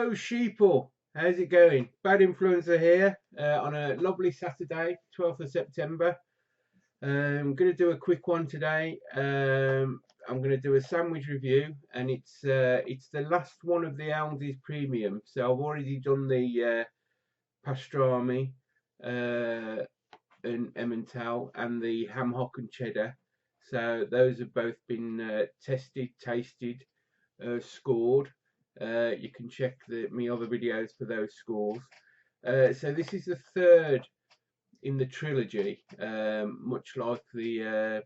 Hello sheeple, how's it going? Bad Influencer here on a lovely Saturday, 12th of September. I'm going to do a quick one today. I'm going to do a sandwich review, and it's the last one of the Aldi's Premium. So I've already done the pastrami and Emmental and the ham hock and cheddar. So those have both been tested, tasted, scored. You can check my other videos for those scores. So this is the third in the trilogy, much like the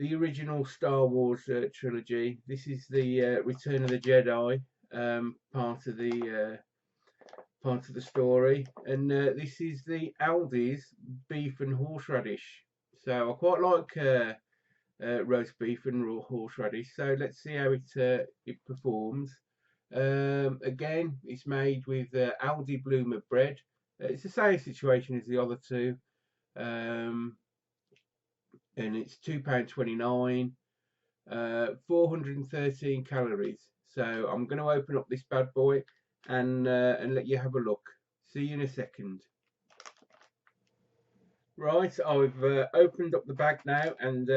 original Star Wars trilogy. This is the Return of the Jedi part of the story, and this is the Aldi's beef and horseradish. So I quite like roast beef and raw horseradish. So let's see how it performs. Again, it's made with Aldi Bloomer bread. It's the same situation as the other two, and it's £2.29, 413 calories. So I'm going to open up this bad boy and let you have a look. See you in a second. Right, I've opened up the bag now and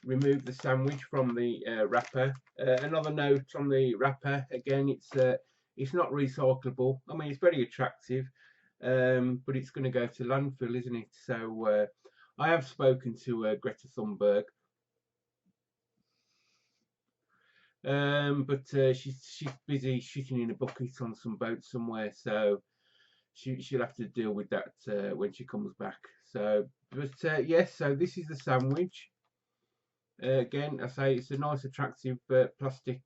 remove the sandwich from the wrapper. Another note on the wrapper, again, it's not recyclable. I mean, it's very attractive, but it's going to go to landfill, isn't it? So I have spoken to Greta Thunberg, but she's busy shitting in a bucket on some boat somewhere, so she'll have to deal with that when she comes back. So, but yes, so this is the sandwich. Again, I say it's a nice, attractive plastic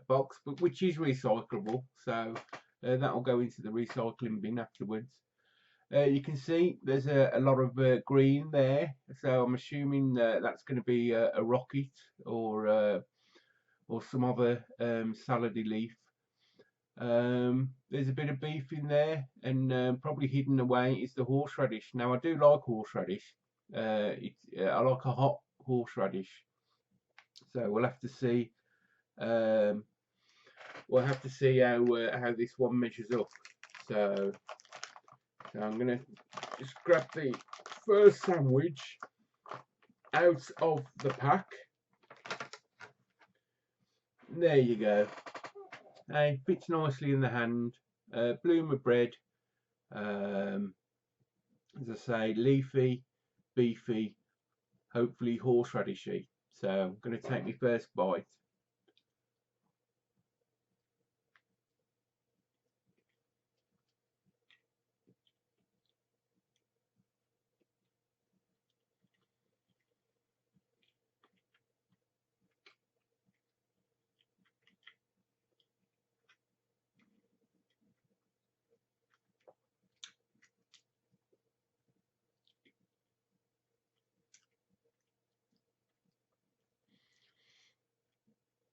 box, but which is recyclable, so that'll go into the recycling bin afterwards. You can see there's a lot of green there, so I'm assuming that's going to be a rocket or some other salady leaf. There's a bit of beef in there, and probably hidden away is the horseradish. Now I do like horseradish. I like a hot horseradish. So we'll have to see. We'll have to see how this one measures up. So I'm gonna just grab the first sandwich out of the pack. There you go. Hey, fits nicely in the hand. Bloomer bread. As I say, leafy, beefy, hopefully horseradishy. So I'm going to take my first bite.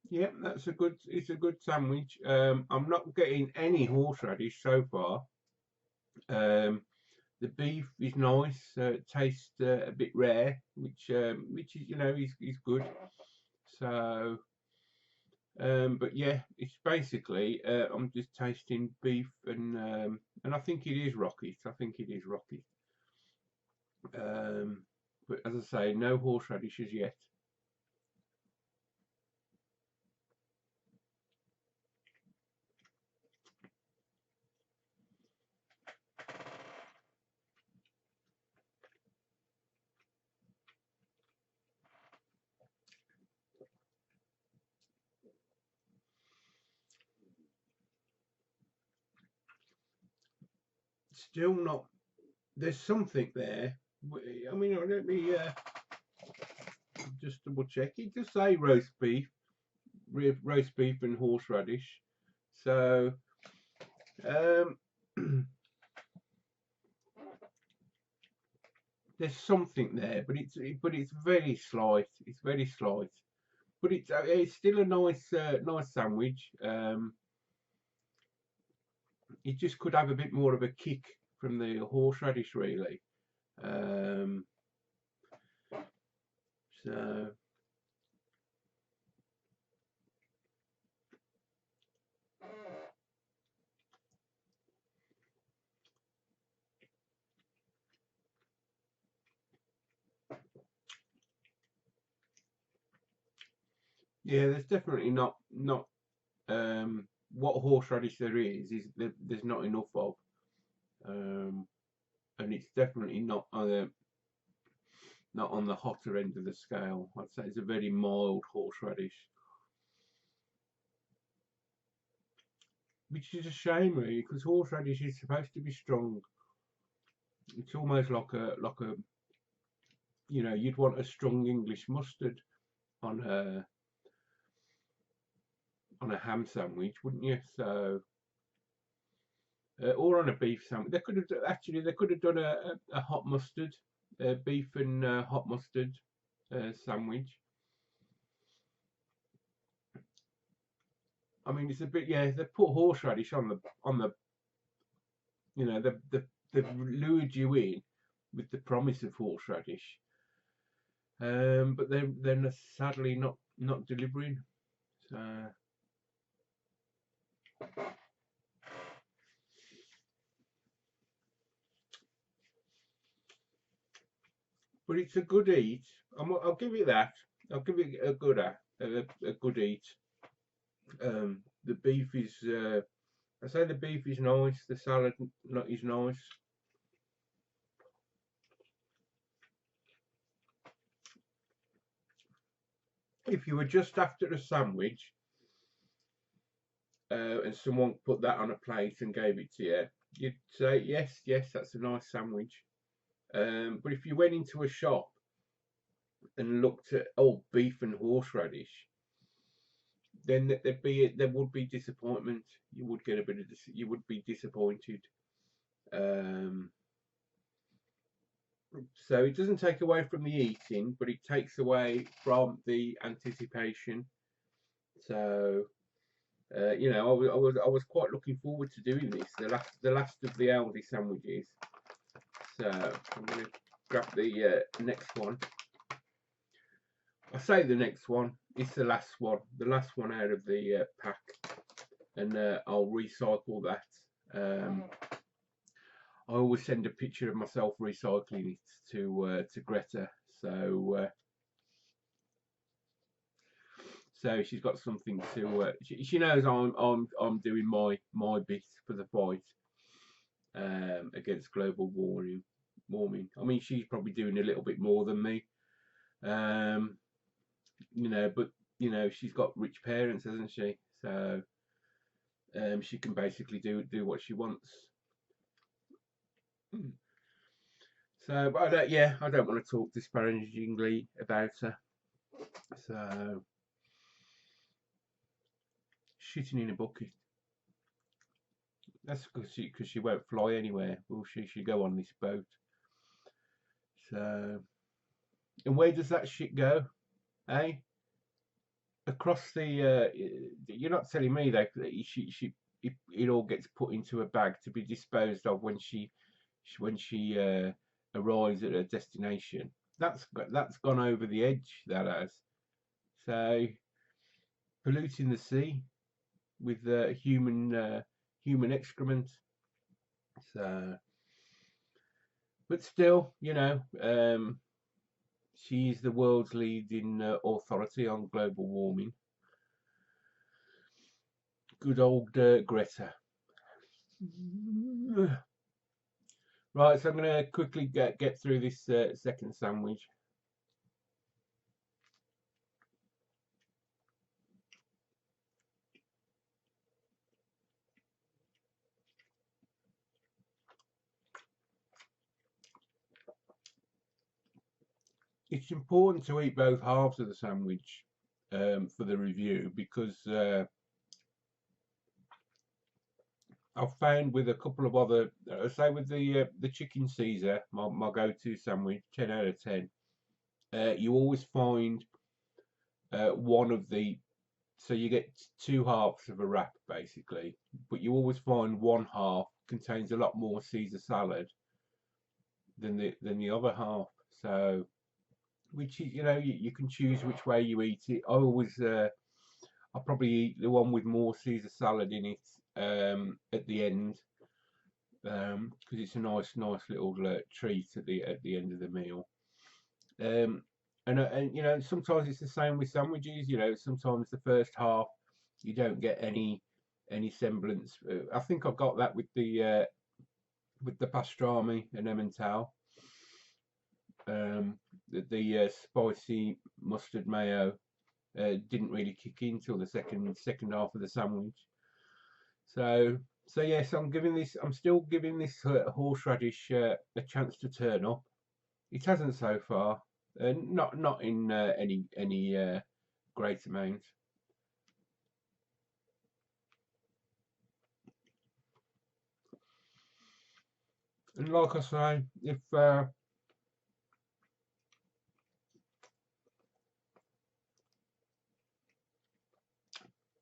Yep, it's a good sandwich. I'm not getting any horseradish so far. The beef is nice, tastes a bit rare, which is is good. So, but yeah, it's basically I'm just tasting beef and I think it is rocket. I think it is rocket. But as I say, no horseradishes yet. Still not. There's something there. I mean, let me just double check. It does say roast beef and horseradish. So, um, there's something there, but it's very slight. It's very slight, but it's still a nice sandwich. It just could have a bit more of a kick from the horseradish, really. So Yeah, there's definitely not what horseradish there is there's not enough of, um, and it's definitely not on the hotter end of the scale. I'd say it's a very mild horseradish, which is a shame really, because horseradish is supposed to be strong. It's almost like a you'd want a strong English mustard on a ham sandwich, wouldn't you? So or on a beef sandwich. They could have actually they could have done a hot mustard, beef and hot mustard sandwich. I mean, it's a bit, yeah. They put horseradish on the they've lured you in with the promise of horseradish, but they're sadly not delivering. So, but it's a good eat. I'll give it that. I'll give it a good eat. The beef is I say the beef is nice. The salad not is nice. If you were just after a sandwich and someone put that on a plate and gave it to you, you'd say yes, yes, that's a nice sandwich. But if you went into a shop and looked at beef and horseradish, then there would be disappointment. You would get a bit of you would be disappointed. Um, so it doesn't take away from the eating, but it takes away from the anticipation. So I was quite looking forward to doing this. The last of the Aldi sandwiches. So I'm going to grab the next one. I say the next one. It's the last one out of the pack, and I'll recycle that. I always send a picture of myself recycling it to Greta, so she's got something to. She knows I'm doing my bit for the fight against global warming. I mean, she's probably doing a little bit more than me, but she's got rich parents, hasn't she? So she can basically do what she wants. So, but I don't want to talk disparagingly about her. So, shitting in a bucket. That's because she won't fly anywhere, will she? She go on this boat. So, and where does that shit go? Eh? Across the. You're not telling me that it all gets put into a bag to be disposed of when she arrives at her destination. That's gone over the edge. That has. So polluting the sea with human excrement. So, but still, she's the world's leading authority on global warming. Good old Greta. Right, so I'm going to quickly get through this second sandwich. It's important to eat both halves of the sandwich for the review, because I've found with a couple of other, say with the chicken Caesar, my go-to sandwich, 10 out of 10. You always find one of the, so you get two halves of a wrap basically, but you always find one half contains a lot more Caesar salad than the other half. So, which is, you can choose which way you eat it. I probably eat the one with more Caesar salad in it at the end, because it's a nice little treat at the end of the meal. And you know, sometimes it's the same with sandwiches. You know, sometimes the first half you don't get any semblance. I think I got that with the pastrami and Emmental. The spicy mustard mayo didn't really kick in till the second half of the sandwich. So yes, I'm still giving this horseradish a chance to turn up. It hasn't so far, not in any great amount. And like I say,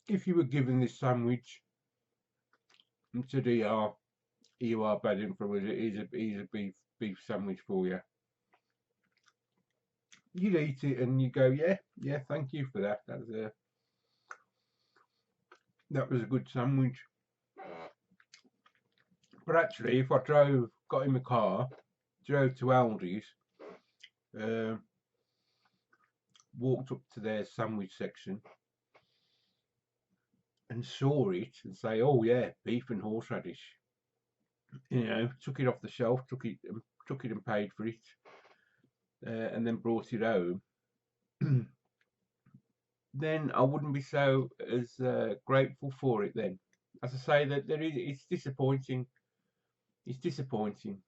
if you were given this sandwich to the you are bedding from it, it is a beef sandwich for you. You'd eat it and you go, yeah, thank you for that. That was a good sandwich. But actually, if I got in the car, drove to Aldi's, uh, walked up to their sandwich section and saw it and say, oh yeah, beef and horseradish. You know, took it off the shelf, took it and paid for it, and then brought it home. Then I wouldn't be so as grateful for it. Then, as I say, that it's disappointing. It's disappointing.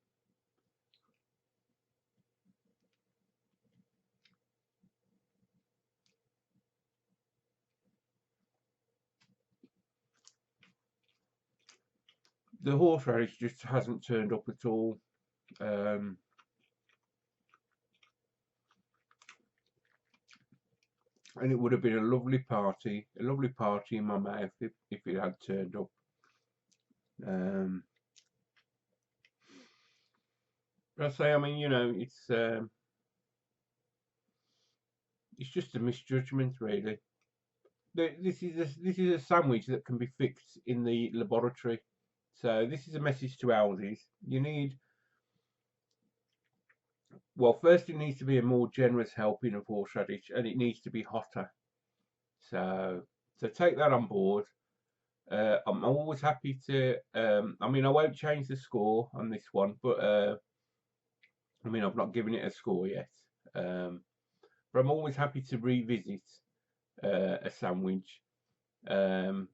The horseradish just hasn't turned up at all. Um, and it would have been a lovely party in my mouth if it had turned up. Um, but I say, I mean, you know, it's just a misjudgment, really. This is a sandwich that can be fixed in the laboratory. So this is a message to Aldi's. You need, well, first it needs to be a more generous helping of horseradish, and it needs to be hotter. So take that on board. I'm always happy to. I mean, I won't change the score on this one, but I mean, I've not given it a score yet. But I'm always happy to revisit a sandwich. Um,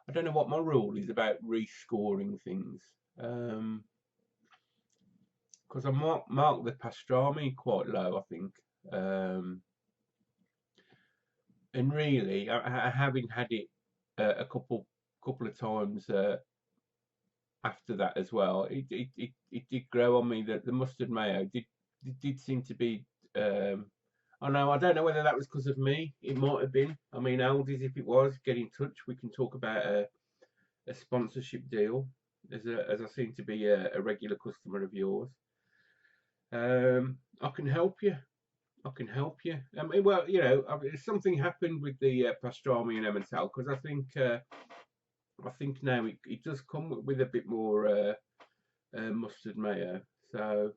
I don't know what my rule is about rescoring things. Because I marked the pastrami quite low, I think. And really, having had it a couple of times after that as well, it did grow on me that the mustard mayo did seem to be. I don't know whether that was because of me. It might have been. I mean, Aldi's, if it was, get in touch. We can talk about a sponsorship deal, as I seem to be a regular customer of yours. I can help you. I can help you. I mean, well, you know, something happened with the pastrami and Emmental because I think now it does come with a bit more mustard mayo. So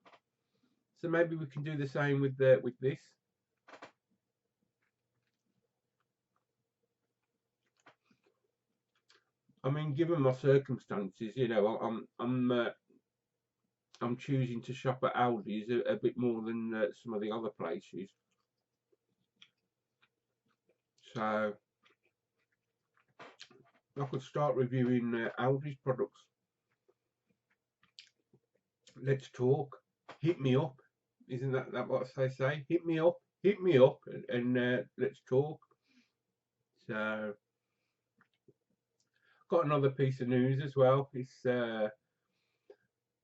maybe we can do the same with this. I mean, given my circumstances, you know, I'm choosing to shop at Aldi's a bit more than some of the other places. So I could start reviewing Aldi's products. Let's talk. Hit me up. Isn't that what they say? Hit me up, and let's talk. So, got another piece of news as well. It's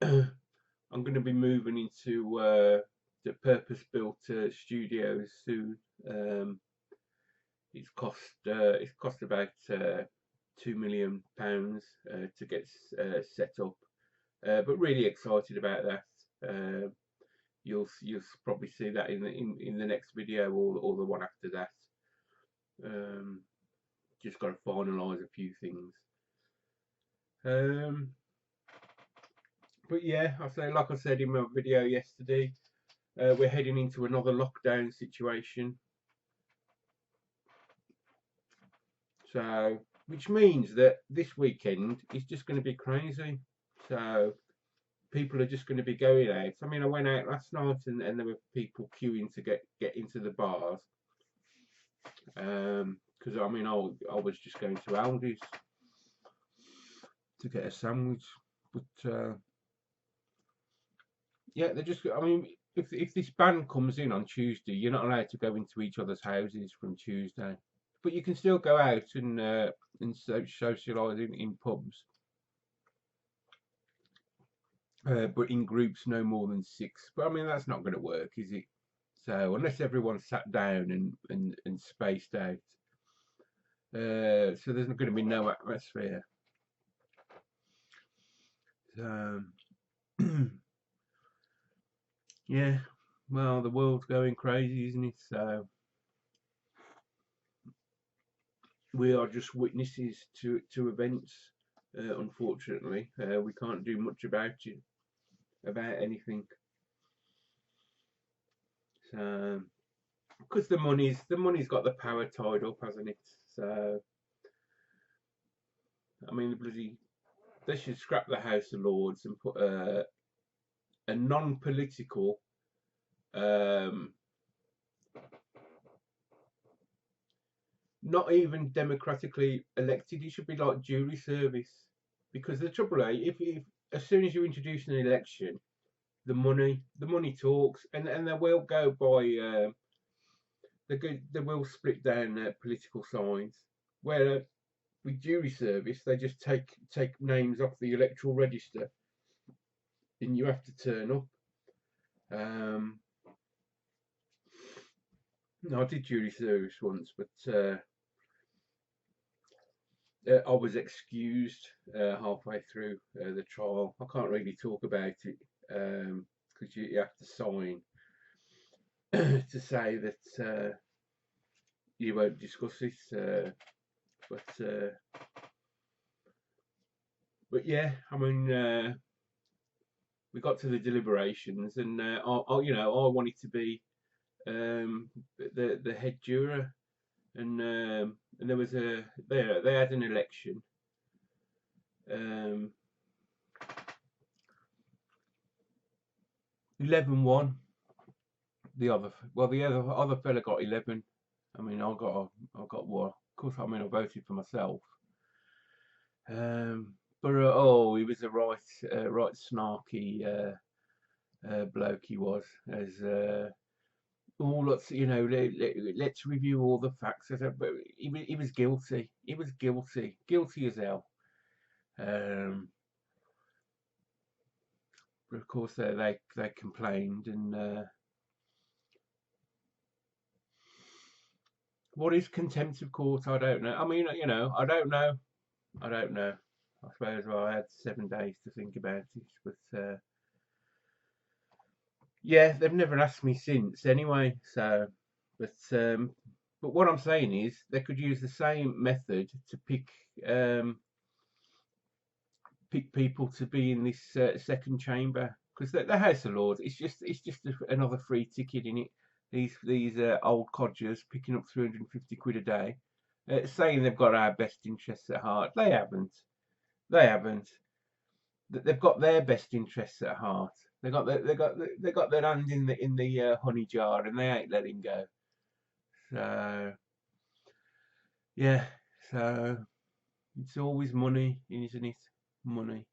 I'm going to be moving into the purpose-built studios soon. It's cost about £2 million to get set up, but really excited about that. You'll probably see that in the next video or the one after that. Just got to finalise a few things. But yeah, like I said in my video yesterday, we're heading into another lockdown situation. So, which means that this weekend is just going to be crazy. So, people are just going to be going out. I mean, I went out last night and there were people queuing to get into the bars. Because I mean, I was just going to Aldi's to get a sandwich, but yeah, they're just. I mean, if this ban comes in on Tuesday, you're not allowed to go into each other's houses from Tuesday, but you can still go out and socialise in pubs, but in groups no more than 6. But I mean, that's not going to work, is it? So unless everyone sat down and spaced out, so there's going to be no atmosphere. So yeah, well, the world's going crazy, isn't it? So we are just witnesses to events. Unfortunately, we can't do much about it, about anything. So because the money's got the power tied up, hasn't it? So I mean, they should scrap the House of Lords and put a non-political not even democratically elected. It should be like jury service, because the trouble is, if as soon as you introduce an election, the money talks, and they will go by they will split down political signs. Where with jury service, they just take names off the electoral register, and you have to turn up. No, I did jury service once, but I was excused halfway through the trial. I can't really talk about it because you have to sign to say that you won't discuss it. But yeah, I mean, we got to the deliberations, and I wanted to be the head juror, and there was they had an election. 11-1. The other fella got 11. I mean, I got what? Of course, I mean, I voted for myself. But he was a right snarky bloke. He was as let's let's review all the facts. But he was guilty. He was guilty as hell. But of course, they complained, and what is contempt of court? I don't know. I mean, I don't know. I don't know. I suppose I had 7 days to think about it, but yeah, they've never asked me since anyway. So, but what I'm saying is they could use the same method to pick people to be in this second chamber, because the House of Lords it's just another free ticket in it. These old codgers picking up 350 quid a day, saying they've got our best interests at heart. They haven't. They haven't. They've got their best interests at heart. They got their hand in the honey jar, and they ain't letting go. So yeah, so it's always money, isn't it? Money.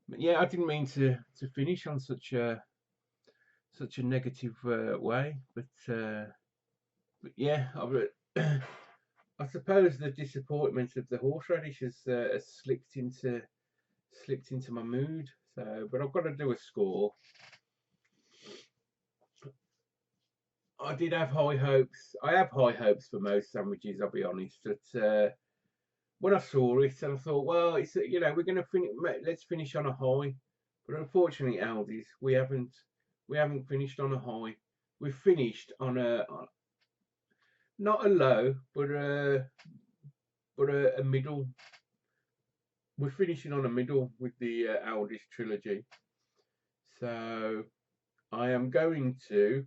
But yeah, I didn't mean to finish on such a negative way, but yeah, I suppose the disappointment of the horseradish has slipped into my mood. So, but I've got to do a score. I did have high hopes. I have high hopes for most sandwiches. I'll be honest. But when I saw it, and I thought, well, it's we're going to finish. Let's finish on a high. But unfortunately, Aldi's, we haven't finished on a high. We've finished on not a low, but a middle. We're finishing on a middle with the Aldi's trilogy. So I am going to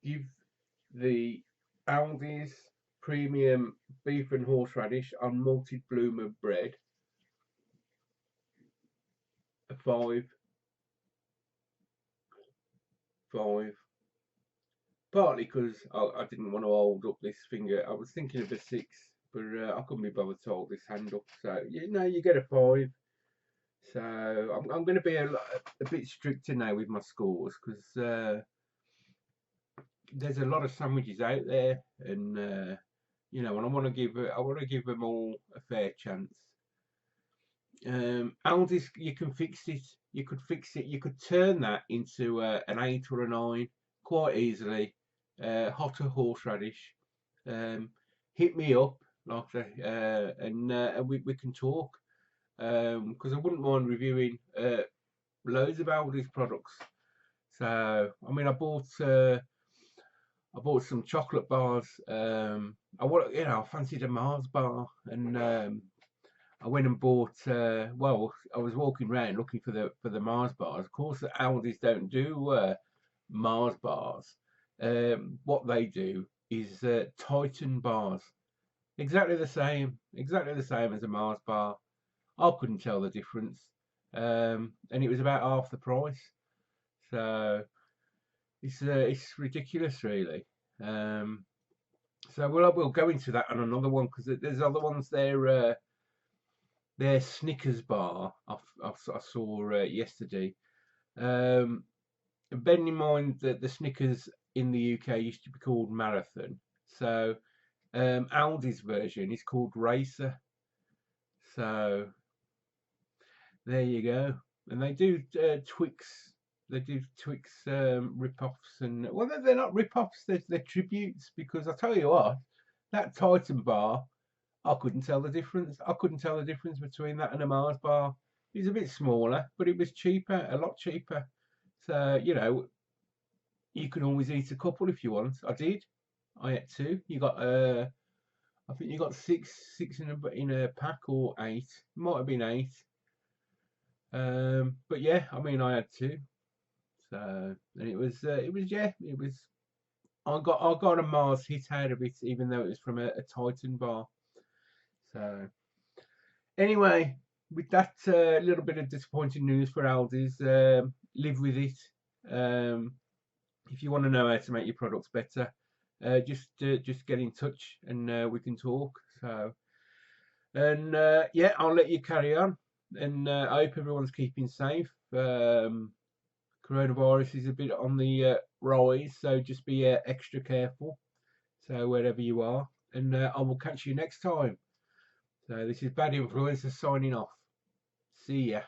give the Aldi's Premium Beef and Horseradish on malted bloomer bread a 5. Partly because I didn't want to hold up this finger. I was thinking of a 6, but I couldn't be bothered to hold this hand up. So you get a 5. So I'm going to be a bit stricter now with my scores because there's a lot of sandwiches out there, and and I want to give them all a fair chance. Aldi's, you can fix it. You could fix it. You could turn that into an 8 or a 9 quite easily. Hotter horseradish. Hit me up like and we can talk. Because I wouldn't mind reviewing loads of Aldi's products. So I mean, I bought some chocolate bars. I fancied a Mars bar, and I went and bought. Well, I was walking around looking for the Mars bars. Of course, the Aldi's don't do Mars bars. What they do is Titan bars. Exactly the same as a Mars bar. I couldn't tell the difference, and it was about half the price. So it's ridiculous, really. So we'll go into that on another one because there's other ones there. Their Snickers bar I saw yesterday. Bearing in mind that the Snickers in the UK used to be called Marathon, so Aldi's version is called Racer. So there you go. And they do Twix. They do Twix rip-offs, and well, they're not rip-offs. They're tributes, because I tell you what, that Titan bar, I couldn't tell the difference. I couldn't tell the difference between that and a Mars bar. It was a bit smaller, but it was cheaper, a lot cheaper. So you can always eat a couple if you want. I did. I ate 2. You got I think you got six in a pack, or 8. Might have been 8. But yeah, I mean, I had 2. So, and it was I got a Mars hit out of it, even though it was from a Titan bar. So anyway, with that little bit of disappointing news for Aldi's, live with it. If you want to know how to make your products better, just get in touch, and we can talk. So, and yeah, I'll let you carry on, and I hope everyone's keeping safe. Coronavirus is a bit on the rise, so just be extra careful. So wherever you are, and I will catch you next time. So this is Bad Influencer signing off. See ya.